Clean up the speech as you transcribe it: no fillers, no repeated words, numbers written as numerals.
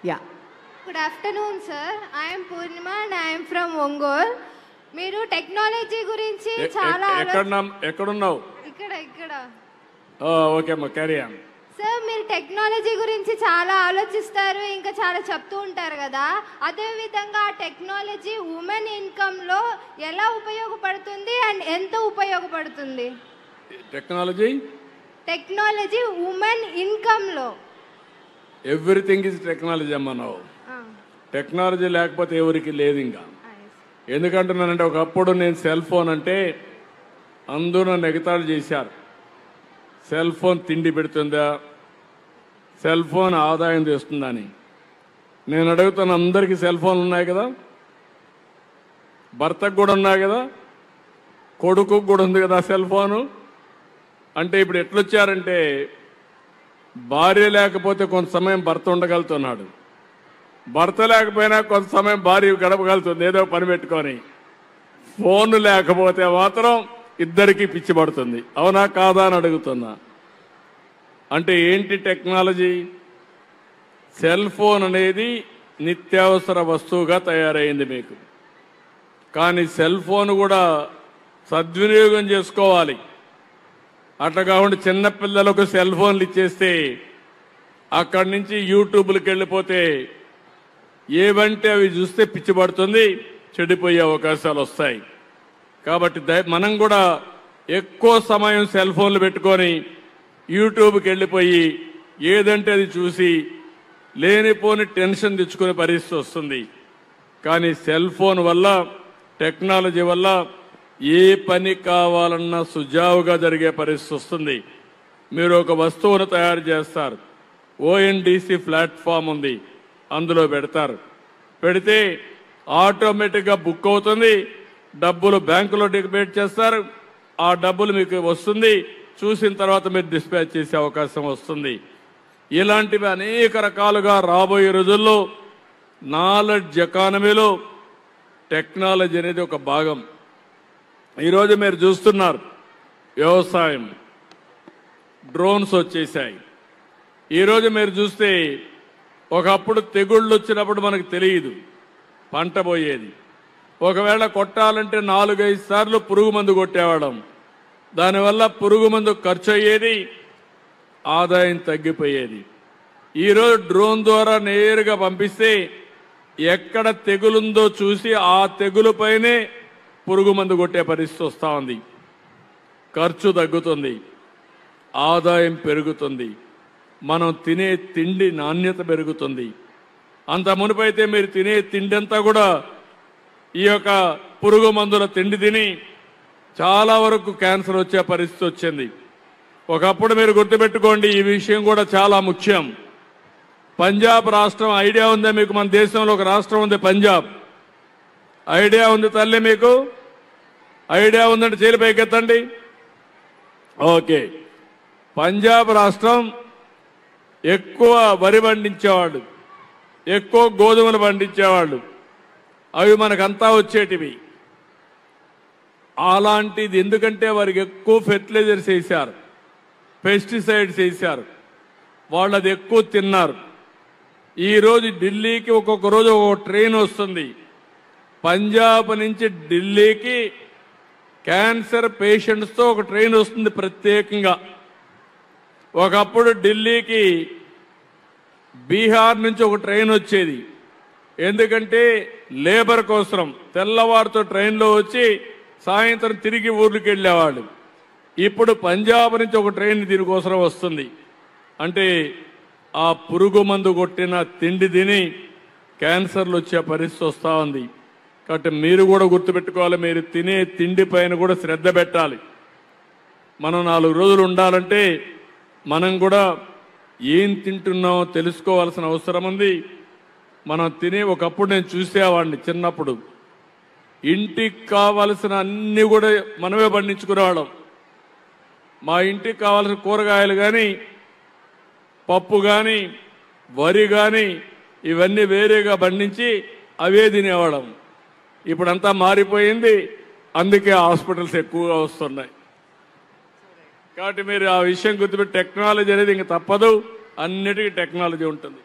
Yeah. Good afternoon, sir. I am Purnima and I am from Ongole. మీరు technology గురించి చాలా ఎక్కడున్నావు? ఇక్కడ. ఓకే అమ్మా, క్యారీ ఆన్. సార్, మీరు టెక్నాలజీ గురించి చాలా ఆలోచిస్తారు, ఇంకా చాలా చెప్తూ ఉంటారు కదా. అదే విధంగా టెక్నాలజీ ఉమెన్ ఇన్కమ్ లో ఎలా ఉపయోగపడుతుంది అండ్ ఎంత ఉపయోగపడుతుంది? టెక్నాలజీ ఉమెన్ ఇన్కమ్ లో. ఎవ్రీథింగ్ ఇస్ టెక్నాలజీ అమ్మా. టెక్నాలజీ లేకపోతే ఎవరికి లేదు. ఇంకా ఎందుకంటున్నానంటే, ఒకప్పుడు నేను సెల్ ఫోన్ అంటే అందరూ నన్ను ఎగతాళి చేశారు. సెల్ ఫోన్ తిండి పెడుతుందా, సెల్ ఫోన్ ఆదాయం తెస్తుందని. నేను అడుగుతున్న అందరికీ సెల్ ఫోన్లు ఉన్నాయి కదా, భర్తకు కూడా ఉన్నాయి కదా, కొడుకు కూడా ఉంది కదా సెల్ ఫోను. అంటే ఇప్పుడు ఎట్లొచ్చారంటే, భార్య లేకపోతే కొంత సమయం భర్త ఉండగలుగుతున్నాడు, భర్త లేకపోయినా కొంత సమయం భార్య గడపగలుగుతుంది ఏదో పని పెట్టుకొని. ఫోన్ లేకపోతే మాత్రం ఇద్దరికి పిచ్చి పడుతుంది. అవునా కాదా అని అడుగుతున్నా. అంటే ఏంటి టెక్నాలజీ? సెల్ ఫోన్ అనేది నిత్యావసర వస్తువుగా తయారైంది మీకు. కానీ సెల్ ఫోన్ కూడా సద్వినియోగం చేసుకోవాలి. అట్లా కాకుండా చిన్నపిల్లలకు సెల్ ఫోన్లు ఇచ్చేస్తే అక్కడి నుంచి యూట్యూబ్లకు వెళ్ళిపోతే ఏవంటే అవి చూస్తే పిచ్చి పడుతుంది, చెడిపోయే అవకాశాలు వస్తాయి. కాబట్టి మనం కూడా ఎక్కువ సమయం సెల్ ఫోన్లు పెట్టుకొని యూట్యూబ్కి వెళ్ళిపోయి ఏదంటే అది చూసి లేనిపోని టెన్షన్ తెచ్చుకునే పరిస్థితి వస్తుంది. కానీ సెల్ ఫోన్ వల్ల, టెక్నాలజీ వల్ల ఏ పని కావాలన్నా సుజావుగా జరిగే పరిస్థితి వస్తుంది. మీరు ఒక వస్తువును తయారు చేస్తారు, ONDC ప్లాట్ఫామ్ ఉంది, అందులో పెడితే ఆటోమేటిక్గా బుక్ అవుతుంది. డబ్బులు బ్యాంకులో డిపాజిట్ చేస్తారు, ఆ డబ్బులు మీకు వస్తుంది. చూసిన తర్వాత మీరు డిస్పాచ్ చేసే అవకాశం వస్తుంది. ఇలాంటివి అనేక రకాలుగా రాబోయే రోజుల్లో నాలెడ్జ్ ఎకానమీలో టెక్నాలజీ అనేది ఒక భాగం. ఈరోజు మీరు చూస్తున్నారు, వ్యవసాయం, డ్రోన్స్ వచ్చేసాయి. ఈరోజు మీరు చూస్తే ఒకప్పుడు తెగుళ్ళు వచ్చినప్పుడు మనకు తెలియదు, పంట పోయేది. ఒకవేళ కొట్టాలంటే 4-5 సార్లు పురుగు మందు కొట్టేవాళ్ళం. దానివల్ల పురుగు మందు ఖర్చు అయ్యేది, ఆదాయం తగ్గిపోయేది. ఈరోజు డ్రోన్ ద్వారా నేరుగా పంపిస్తే ఎక్కడ తెగులుందో చూసి ఆ తెగులుపైనే పురుగు మందు కొట్టే పరిస్థితి వస్తూ ఉంది. ఖర్చు తగ్గుతుంది, ఆదాయం పెరుగుతుంది, మనం తినే తిండి నాణ్యత పెరుగుతుంది. అంత మునుపైతే మీరు తినే తిండి అంతా కూడా ఈ యొక్క పురుగు మందుల తిండి తిని చాలా వరకు క్యాన్సర్ వచ్చే పరిస్థితి వచ్చింది. ఒకప్పుడు మీరు గుర్తుపెట్టుకోండి, ఈ విషయం కూడా చాలా ముఖ్యం. పంజాబ్ రాష్ట్రం ఐడియా ఉందా మీకు? మన దేశంలో ఒక రాష్ట్రం ఉంది పంజాబ్. ఐడియా ఉంది తల్లి మీకు? ఐడియా ఉందంటే చేతులు పైకెత్తండి. ఓకే. పంజాబ్ రాష్ట్రం ఎక్కువ వరి పండించేవాళ్ళు, ఎక్కువ గోధుమలు పండించేవాళ్ళు. అవి మనకంతా వచ్చేటివి. అలాంటిది ఎందుకంటే వారికి ఎక్కువ ఫెర్టిలైజర్స్ వేశారు, పెస్టిసైడ్స్ వేశారు, వాళ్ళు అది ఎక్కువ తిన్నారు. ఈరోజు ఢిల్లీకి ఒక్కొక్క రోజు ఒక ట్రైన్ వస్తుంది. పంజాబ్ నుంచి ఢిల్లీకి క్యాన్సర్ పేషెంట్స్తో ఒక ట్రైన్ వస్తుంది ప్రత్యేకంగా. ఒకప్పుడు ఢిల్లీకి బీహార్ నుంచి ఒక ట్రైన్ వచ్చేది. ఎందుకంటే లేబర్ కోసం తెల్లవారితో ట్రైన్లో వచ్చి సాయంత్రం తిరిగి ఊర్లకు వెళ్ళేవాళ్ళు. ఇప్పుడు పంజాబ్ నుంచి ఒక ట్రైన్ దీనికోసం వస్తుంది. అంటే ఆ పురుగు మందు కొట్టిన తిండి తిని క్యాన్సర్లు వచ్చే పరిస్థితి వస్తూ ఉంది. కాబట్టి మీరు కూడా గుర్తుపెట్టుకోవాలి, మీరు తినే తిండి పైన కూడా శ్రద్ధ పెట్టాలి. మనం 4 రోజులు ఉండాలంటే మనం కూడా ఏం తింటున్నామో తెలుసుకోవాల్సిన అవసరం ఉంది. మనం తినే, ఒకప్పుడు నేను చూసేవాడిని చిన్నప్పుడు, ఇంటికి కావాల్సిన అన్ని కూడా మనమే పండించుకునేవాళ్ళం. మా ఇంటికి కావాల్సిన కూరగాయలు కానీ, పప్పు కానీ, వరి కానీ ఇవన్నీ వేరేగా పండించి అవే తినేవాళ్ళం. ఇప్పుడంతా మారిపోయింది. అందుకే హాస్పిటల్స్ ఎక్కువగా వస్తున్నాయి. కాబట్టి మీరు ఆ విషయం గుర్తుపెట్టి, టెక్నాలజీ అనేది ఇంక తప్పదు, అన్నిటికీ టెక్నాలజీ ఉంటుంది.